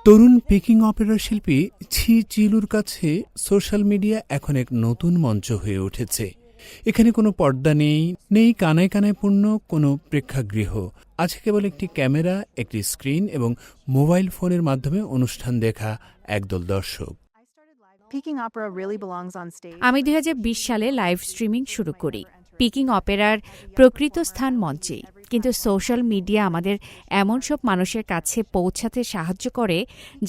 তরুণ Peking Opera শিল্পী ছি চিলুর কাছে সোশ্যাল মিডিয়া এখন এক নতুন মঞ্চ হয়ে উঠেছে। এখানে কোনো পর্দা নেই কানায় কানায় পূর্ণ কোনো প্রেক্ষাগৃহ। আছে কেবল একটি ক্যামেরা, একটি স্ক্রিন এবং মোবাইল ফোনের মাধ্যমে অনুষ্ঠান দেখা একদল দর্শক। আমি ২০২০ সালে লাইভ স্ট্রিমিং শুরু করি পিকিং অপেরার প্রকৃত স্থান মঞ্চেই। কিন্তু সোশ্যাল মিডিয়া আমাদের এমন সব মানুষের কাছে পৌঁছাতে সাহায্য করে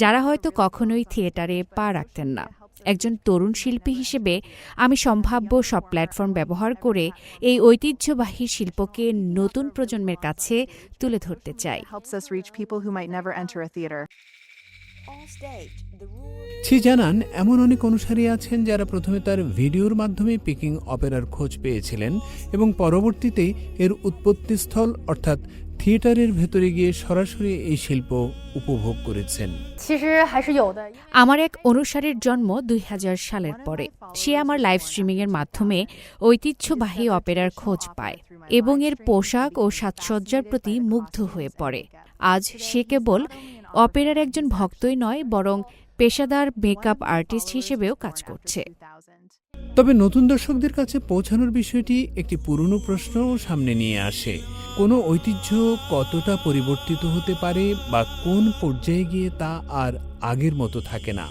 যারা হয়তো কখনোই থিয়েটারে পা রাখতেন না। একজন তরুণ শিল্পী হিসেবে আমি সম্ভাব্য সব প্ল্যাটফর্ম ব্যবহার করে এই ঐতিহ্যবাহী শিল্পকে নতুন প্রজন্মের কাছে তুলে ধরতে চাই। ছি জানান, এমন অনেক অনুসারী আছেন যারা প্রথমে তার ভিডিওর মাধ্যমে পিকিং অপেরার খোঁজ পেয়েছিলেন এবং পরবর্তীতে এর উৎপত্তিস্থল অর্থাৎ থিয়েটারের ভেতরে গিয়ে সরাসরি এই শিল্প উপভোগ করেছেন। আমার এক অনুসারীর জন্ম ২০০০ সালের পরে। সে আমার লাইভ স্ট্রিমিংয়ের মাধ্যমে ঐতিহ্যবাহী অপেরার খোঁজ পায় এবং এর পোশাক ও সাজসজ্জার প্রতি মুগ্ধ হয়ে পড়ে। আজ সে কেবল অপেরার একজন ভক্তই নয়, বরং পেশাদার মেকআপ আর্টিস্ট হিসেবেও কাজ করছে। তবে নতুন দর্শকদের কাছে পৌঁছানোর বিষয়টি একটি পুরনো প্রশ্নও সামনে নিয়ে আসে। কোনো ঐতিহ্য কতটা পরিবর্তিত হতে পারে বা কোন পর্যায়ে গিয়ে তা আর আগের মতো থাকে না।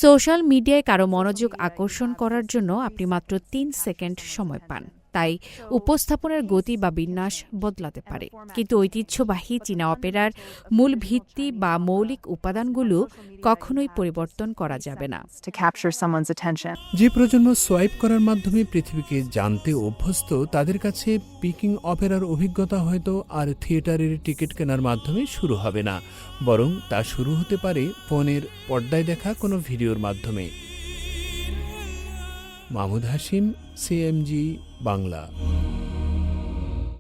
সোশ্যাল মিডিয়ায় কারো মনোযোগ আকর্ষণ করার জন্য আপনি মাত্র ৩ সেকেন্ড সময় পান। তাই উপস্থাপনের গতি বা বিন্যাস বদলাতে পারে, কিন্তু ঐতিহ্যবাহী চীনা অপেরার মূল ভিত্তি বা মৌলিক উপাদানগুলো কখনোই পরিবর্তন করা যাবে না। যে প্রজন্ম সোয়াইপ করার মাধ্যমে পৃথিবীকে জানতে অভ্যস্ত, তাদের কাছে পিকিং অপেরার অভিজ্ঞতা হয়তো আর থিয়েটারের টিকিট কেনার মাধ্যমে শুরু হবে না, বরং তা শুরু হতে পারে ফোনের পর্দায় দেখা কোনো ভিডিওর মাধ্যমে। মাহমুদ হাশিম, সিএমজি বাংলা।